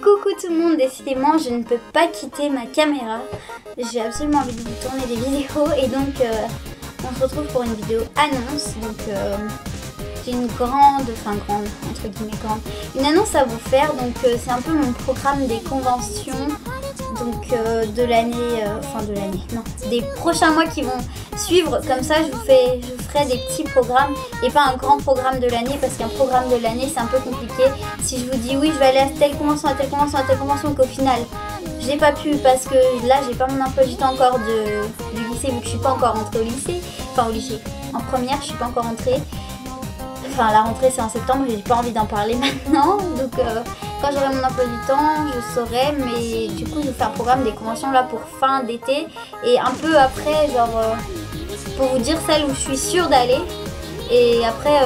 Coucou tout le monde, décidément je ne peux pas quitter ma caméra. J'ai absolument envie de vous tourner des vidéos et donc on se retrouve pour une vidéo annonce. Donc j'ai une grande, entre guillemets grande, une annonce à vous faire. Donc c'est un peu mon programme des conventions donc de l'année, non, des prochains mois qui vont suivre. Comme ça je vous ferai des petits programmes et pas un grand programme de l'année, parce qu'un programme de l'année c'est un peu compliqué. Si je vous dis oui je vais aller à telle convention, à telle convention, à telle convention, qu'au final j'ai pas pu parce que là j'ai pas mon emploi du temps encore du lycée, vu que je suis pas encore rentrée au lycée, en première je suis pas encore rentrée. Enfin la rentrée c'est en septembre, j'ai pas envie d'en parler maintenant, donc quand j'aurai mon emploi du temps je saurai, mais du coup je vais faire un programme des conventions là pour fin d'été et un peu après, genre pour vous dire celle où je suis sûre d'aller, et après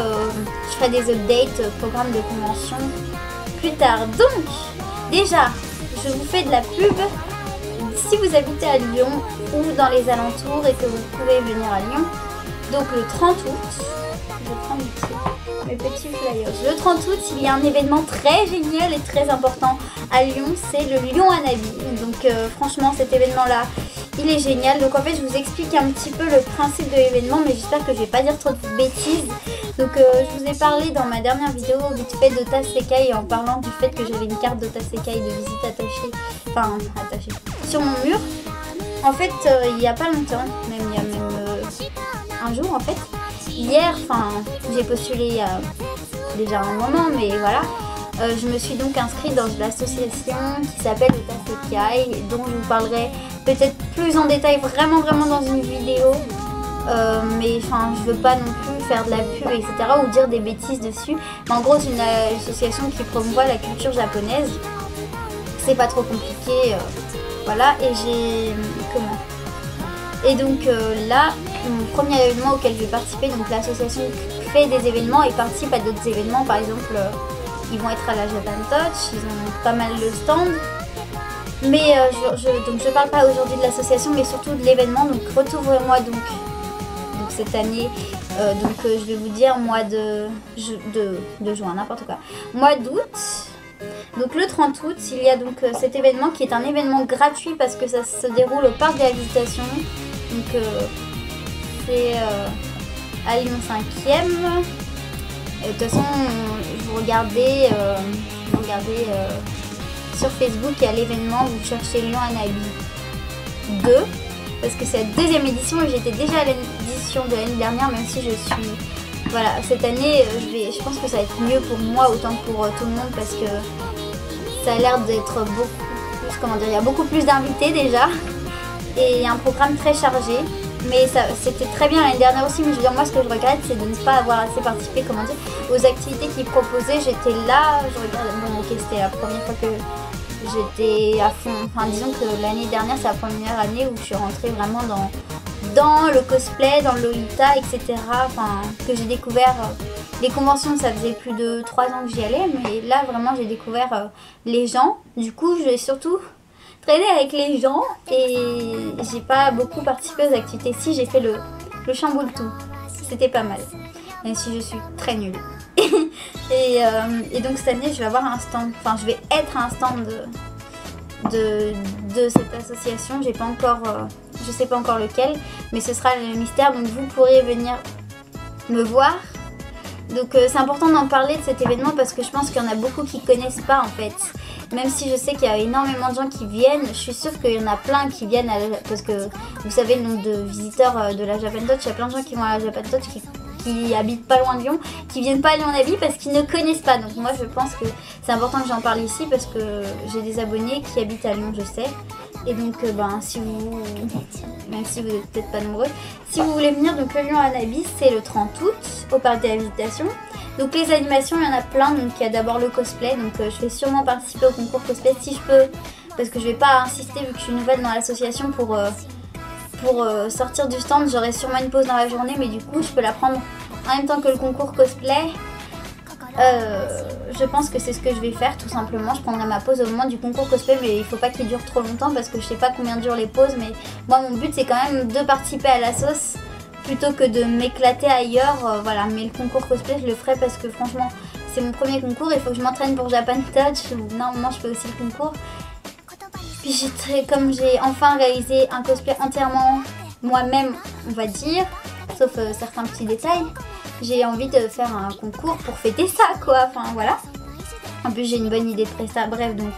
je ferai des updates programme de convention plus tard. Donc déjà je vous fais de la pub. Si vous habitez à Lyon ou dans les alentours et que vous pouvez venir à Lyon, donc le 30 août, je prends mes petits flyers. Le 30 août, il y a un événement très génial et très important à Lyon, c'est le Lyon Hanabi. Donc franchement cet événement là, il est génial. Donc en fait je vous explique un petit peu le principe de l'événement, mais j'espère que je vais pas dire trop de bêtises. Donc je vous ai parlé dans ma dernière vidéo vite fait d'Ota Sekai, en parlant du fait que j'avais une carte d'Ota Sekai de visite attachée sur mon mur. En fait il y a pas longtemps, il y a même un jour en fait, hier, j'ai postulé il y a déjà un moment, mais voilà, je me suis donc inscrite dans l'association qui s'appelle Ota Sekai, dont je vous parlerai peut-être plus en détail vraiment dans une vidéo, mais je veux pas non plus faire de la pub etc. ou dire des bêtises dessus. Mais en gros c'est une association qui promouvoit la culture japonaise, c'est pas trop compliqué, voilà. Et donc là, mon premier événement auquel je vais participer, donc l'association fait des événements et participe à d'autres événements. Par exemple, ils vont être à la Japan Touch, ils ont pas mal de stands. Mais je parle pas aujourd'hui de l'association, mais surtout de l'événement. Donc retrouvez-moi donc cette année, je vais vous dire mois de juin, n'importe quoi, mois d'août. Donc le 30 août, il y a donc cet événement qui est un événement gratuit parce que ça se déroule au parc de la Visitation. Donc c'est à Lyon 5e. De toute façon, vous regardez sur Facebook, il y a l'événement, vous cherchez Lyon Hanabi 2, parce que c'est la deuxième édition et j'étais déjà à l'édition de l'année dernière, même si je suis... Voilà, cette année, je pense que ça va être mieux pour moi autant que pour tout le monde, parce que ça a l'air d'être beaucoup plus, il y a beaucoup plus d'invités déjà, et il y a un programme très chargé. Mais c'était très bien l'année dernière aussi, mais je veux dire, moi ce que je regrette c'est de ne pas avoir assez participé, aux activités qu'ils proposaient. J'étais là, je regardais, bon ok, c'était la première fois que j'étais à fond, disons que l'année dernière c'est la première année où je suis rentrée vraiment dans le cosplay, dans le Lolita, etc. Que j'ai découvert les conventions. Ça faisait plus de 3 ans que j'y allais, mais là vraiment j'ai découvert les gens. Du coup j'ai surtout traîné avec les gens et j'ai pas beaucoup participé aux activités. Si, j'ai fait le chamboule tout, c'était pas mal, même si je suis très nulle. et donc cette année je vais avoir un stand, je vais être à un stand de cette association. J'ai pas encore, je sais pas encore lequel, mais ce sera le mystère, donc vous pourrez venir me voir. Donc c'est important d'en parler de cet événement parce que je pense qu'il y en a beaucoup qui connaissent pas en fait. Même si je sais qu'il y a énormément de gens qui viennent, je suis sûre qu'il y en a plein qui viennent parce que vous savez le nombre de visiteurs de la Japan Touch, il y a plein de gens qui vont à la Japan Touch qui habitent pas loin de Lyon, qui viennent pas à Lyon Hanabi parce qu'ils ne connaissent pas. Donc moi je pense que c'est important que j'en parle ici parce que j'ai des abonnés qui habitent à Lyon, je sais. Et donc si vous, même si vous n'êtes peut-être pas nombreux, si vous voulez venir, donc le Lyon Hanabi c'est le 30 août au parc de la Visitation. Donc les animations, il y en a plein. Donc il y a d'abord le cosplay, donc je vais sûrement participer au concours cosplay si je peux, parce que je vais pas insister vu que je suis nouvelle dans l'association pour sortir du stand. J'aurai sûrement une pause dans la journée, mais du coup je peux la prendre en même temps que le concours cosplay. Je pense que c'est ce que je vais faire tout simplement. Je prendrai ma pause au moment du concours cosplay, mais il faut pas qu'il dure trop longtemps parce que je sais pas combien durent les pauses. Mais moi mon but c'est quand même de participer à la sauce plutôt que de m'éclater ailleurs, voilà. Mais le concours cosplay, je le ferai parce que franchement, c'est mon premier concours. Il faut que je m'entraîne pour Japan Touch. Normalement, je fais aussi le concours. Puis comme j'ai enfin réalisé un cosplay entièrement moi-même, on va dire, sauf certains petits détails, j'ai envie de faire un concours pour fêter ça, quoi. Enfin, voilà. En plus, j'ai une bonne idée de presta. Bref, donc...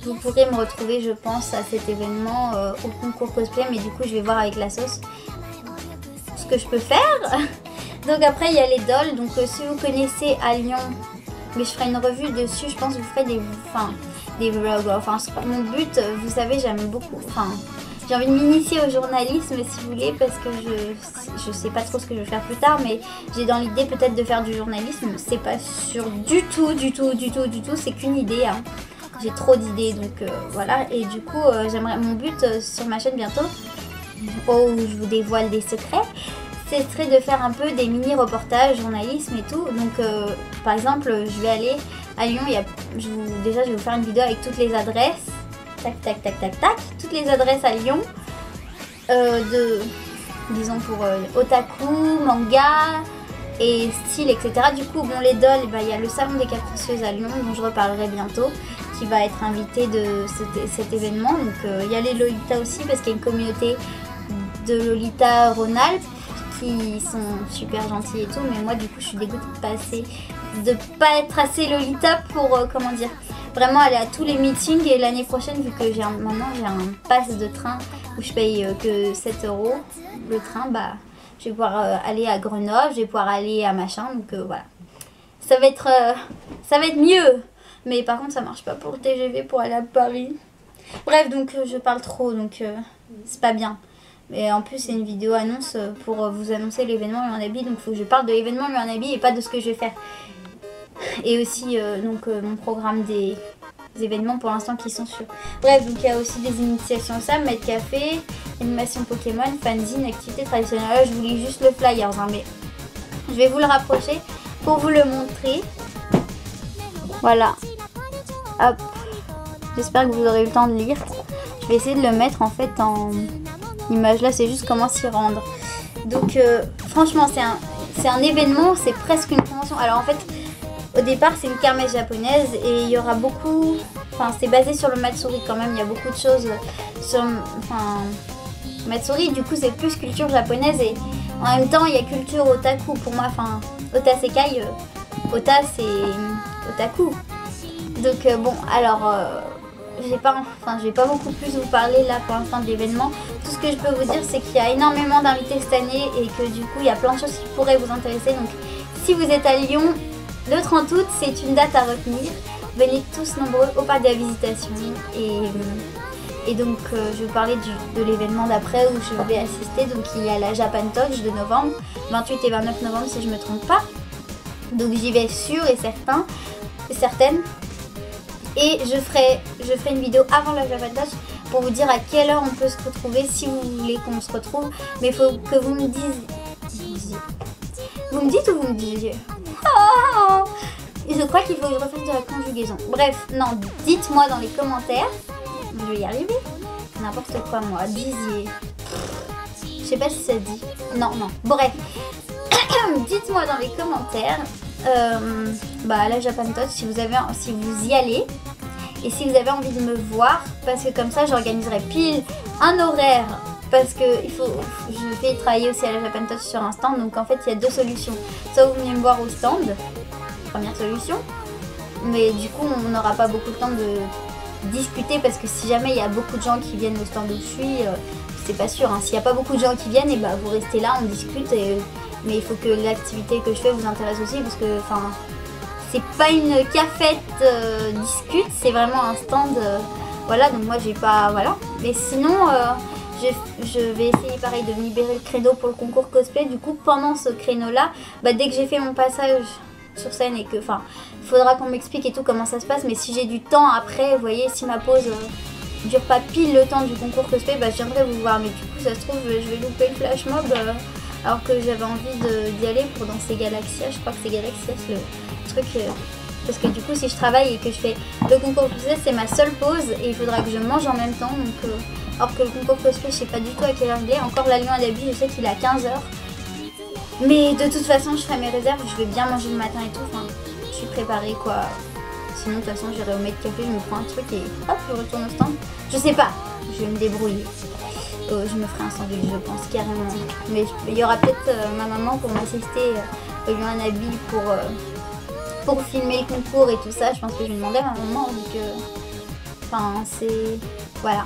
vous pourrez me retrouver, je pense, à cet événement au concours cosplay, mais du coup je vais voir avec la sauce ce que je peux faire. Donc après il y a les dolls, donc si vous connaissez à Lyon, mais je ferai une revue dessus, je pense que vous ferez des vlogs. Enfin, mon but, vous savez, j'aime beaucoup, enfin, j'ai envie de m'initier au journalisme si vous voulez, parce que je sais pas trop ce que je vais faire plus tard, mais j'ai dans l'idée peut-être de faire du journalisme. C'est pas sûr du tout, c'est qu'une idée, hein. J'ai trop d'idées, donc voilà. Et du coup, j'aimerais, mon but sur ma chaîne bientôt, où je vous dévoile des secrets, ce serait de faire un peu des mini-reportages, journalisme et tout. Donc, par exemple, je vais aller à Lyon. Déjà, je vais vous faire une vidéo avec toutes les adresses. Tac, tac, tac, tac, tac. Toutes les adresses à Lyon. Disons pour otaku, manga et style, etc. Du coup, bon, les dolls, il y a le salon des capricieuses à Lyon, dont je reparlerai bientôt, qui va être invité de cet événement. Donc il y a les Lolita aussi, parce qu'il y a une communauté de Lolita Rhône-Alpes qui sont super gentils et tout, mais moi du coup je suis dégoûtée de pas être assez Lolita pour comment dire, vraiment aller à tous les meetings. Et l'année prochaine, vu que maintenant j'ai un pass de train où je paye que 7 € le train, je vais pouvoir aller à Grenoble, je vais pouvoir aller à machin, donc voilà, ça va être mieux. Mais par contre, ça marche pas pour le TGV pour aller à Paris. Bref, donc je parle trop, donc c'est pas bien. Mais en plus, c'est une vidéo annonce pour vous annoncer l'événement Lui en habit. Donc il faut que je parle de l'événement Lui en habit et pas de ce que je vais faire. Et aussi mon programme des événements pour l'instant qui sont sûrs. Bref, donc il y a aussi des initiations au SAM, Maître Café, animation Pokémon, fanzine, activité traditionnelle. Là, je vous lis juste le flyers, hein, mais je vais vous le rapprocher pour vous le montrer. Voilà. Hop. J'espère que vous aurez eu le temps de lire. Je vais essayer de le mettre en fait en image. Là, c'est juste comment s'y rendre. Donc, franchement, c'est un événement, c'est presque une convention. Alors en fait, au départ, c'est une kermesse japonaise et il y aura beaucoup... Enfin, c'est basé sur le Matsuri quand même. Il y a beaucoup de choses sur... Enfin, Matsuri, du coup, c'est plus culture japonaise et en même temps, il y a culture otaku pour moi. Enfin, Otasekai, Ota, c'est otaku. Donc, bon, alors... je vais pas beaucoup plus vous parler là pour l'instant de l'événement. Tout ce que je peux vous dire, c'est qu'il y a énormément d'invités cette année et que du coup il y a plein de choses qui pourraient vous intéresser. Donc si vous êtes à Lyon, le 30 août, c'est une date à retenir. Venez tous nombreux au parc de la Visitation. Et donc je vais vous parler de l'événement d'après où je vais assister. Donc il y a la Japan Touch de novembre, 28 et 29 novembre si je me trompe pas. Donc j'y vais sûr et certaine. Et je ferai une vidéo avant la Japan Touch pour vous dire à quelle heure on peut se retrouver si vous voulez qu'on se retrouve. Mais il faut que vous me disiez. Vous me dites ou vous me disiez? Oh, je crois qu'il faut que je refasse de la conjugaison. Bref, non, dites-moi dans les commentaires. Je vais y arriver. N'importe quoi moi, disiez. Je sais pas si ça dit. Non. Bref. Dites-moi dans les commentaires. La Japan Touch si vous y allez et si vous avez envie de me voir, parce que comme ça j'organiserai pile un horaire, parce que je vais travailler aussi à la Japan Touch sur un stand. Donc en fait il y a deux solutions, soit vous venez me voir au stand, première solution, mais du coup on n'aura pas beaucoup de temps de discuter, parce que si jamais il y a beaucoup de gens qui viennent au stand où je suis, c'est pas sûr, hein. S'il n'y a pas beaucoup de gens qui viennent, et vous restez là, on discute mais il faut que l'activité que je fais vous intéresse aussi, parce que c'est pas une cafette discute, c'est vraiment un stand. Voilà, donc moi j'ai pas. Voilà. Mais sinon, je vais essayer pareil de me libérer le créneau pour le concours cosplay. Du coup, pendant ce créneau-là, dès que j'ai fait mon passage sur scène et que. Enfin, il faudra qu'on m'explique et tout comment ça se passe. Mais si j'ai du temps après, vous voyez, si ma pause dure pas pile le temps du concours cosplay, je viendrai vous voir. Mais du coup, ça se trouve, je vais louper le flash mob. Alors que j'avais envie d'y aller pour danser Galaxia, je crois que c'est Galaxia le truc parce que du coup si je travaille et que je fais le concours cosplay, c'est ma seule pause et il faudra que je mange en même temps. Donc, alors que le concours cosplay, je sais pas du tout à quelle heure il est. Encore la Lion à Dabi, je sais qu'il est à 15h. Mais de toute façon, je ferai mes réserves, je vais bien manger le matin et tout. Enfin, je suis préparée quoi. Sinon, de toute façon, j'irai au mec café, je me prends un truc et hop, je retourne au stand. Je sais pas, je vais me débrouiller. Je me ferai un sandwich, je pense, carrément. Mais il y aura peut-être ma maman pour m'assister au Lion à Dabi pour filmer le concours et tout ça. Je pense que je vais demander à ma maman. Donc, enfin, c'est. Voilà.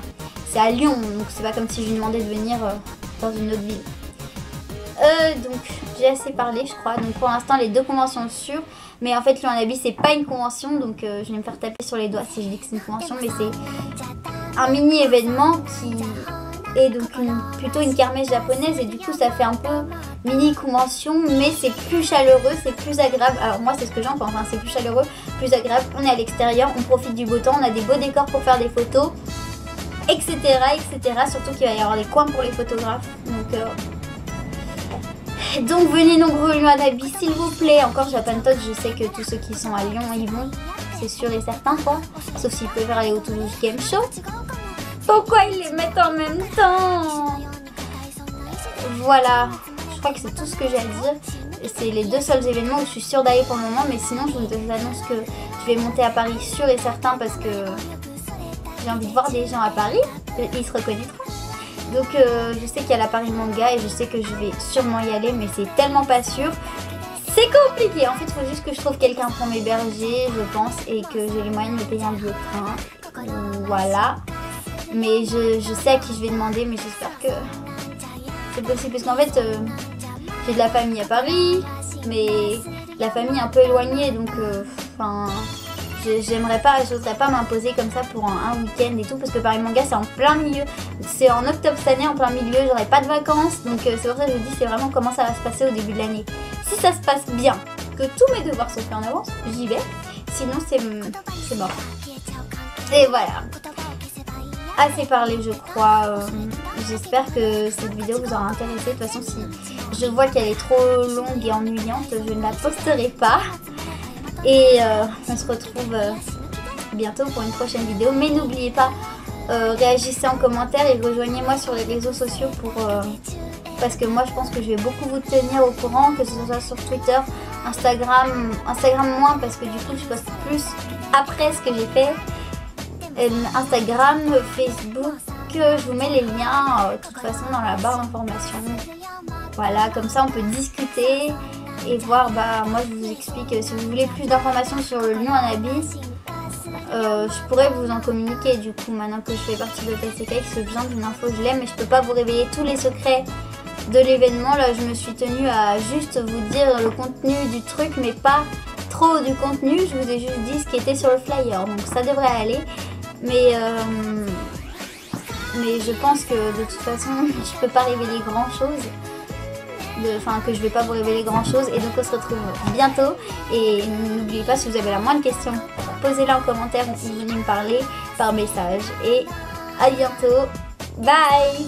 C'est à Lyon, donc c'est pas comme si je lui demandais de venir dans une autre ville. Donc j'ai assez parlé je crois, donc pour l'instant les 2 conventions sûres, mais en fait Lion à Dabi c'est pas une convention, donc je vais me faire taper sur les doigts si je dis que c'est une convention, mais c'est un mini événement qui est donc plutôt une kermesse japonaise et du coup ça fait un peu mini convention, mais c'est plus chaleureux, c'est plus agréable. Alors moi c'est ce que j'en pense, hein, c'est plus chaleureux, plus agréable, on est à l'extérieur, on profite du beau temps, on a des beaux décors pour faire des photos, etc. Surtout qu'il va y avoir des coins pour les photographes, donc venez nombreux au Lion à Dabi s'il vous plaît. Encore Japantote, je sais que tous ceux qui sont à Lyon y vont, c'est sûr et certain quoi. Sauf s'ils peuvent aller au Toulouse Game Show. Pourquoi ils les mettent en même temps? Voilà, je crois que c'est tout ce que j'ai à dire. C'est les 2 seuls événements où je suis sûre d'aller pour le moment, mais sinon je vous annonce que je vais monter à Paris sûr et certain parce que j'ai envie de voir des gens à Paris, ils se reconnaîtront. Donc je sais qu'il y a la Paris Manga et je sais que je vais sûrement y aller, mais c'est tellement pas sûr. C'est compliqué, en fait il faut juste que je trouve quelqu'un pour m'héberger, je pense, et que j'ai les moyens de me payer un billet de train. Voilà. Mais je sais à qui je vais demander, mais j'espère que c'est possible. Parce qu'en fait j'ai de la famille à Paris, mais la famille un peu éloignée, donc j'aimerais pas, j'oserais pas m'imposer comme ça pour un week-end et tout, parce que Paris Manga c'est en plein milieu, c'est en octobre cette année, en plein milieu, j'aurai pas de vacances, donc c'est pour ça que je vous dis c'est vraiment comment ça va se passer au début de l'année. Si ça se passe bien, que tous mes devoirs sont faits en avance, j'y vais, sinon c'est mort. Et voilà, assez parlé je crois, j'espère que cette vidéo vous aura intéressé. De toute façon si je vois qu'elle est trop longue et ennuyante, je ne la posterai pas. Et on se retrouve bientôt pour une prochaine vidéo. Mais n'oubliez pas, réagissez en commentaire et rejoignez-moi sur les réseaux sociaux parce que moi je pense que je vais beaucoup vous tenir au courant, que ce soit sur Twitter, Instagram moins parce que du coup je poste plus après ce que j'ai fait. Instagram, Facebook, je vous mets les liens de toute façon dans la barre d'information. Voilà, comme ça on peut discuter et voir, moi je vous explique, si vous voulez plus d'informations sur le Lion à Dabi, je pourrais vous en communiquer du coup maintenant que je fais partie de TCK, ce genre d'une info je l'aime, mais je peux pas vous révéler tous les secrets de l'événement. Là je me suis tenue à juste vous dire le contenu du truc, mais pas trop du contenu, je vous ai juste dit ce qui était sur le flyer, donc ça devrait aller, mais je pense que de toute façon je peux pas révéler grand chose. Que je vais pas vous révéler grand chose, et donc on se retrouve bientôt. Et n'oubliez pas, si vous avez la moindre question, posez-la en commentaire ou venez me parler par message, et à bientôt, bye.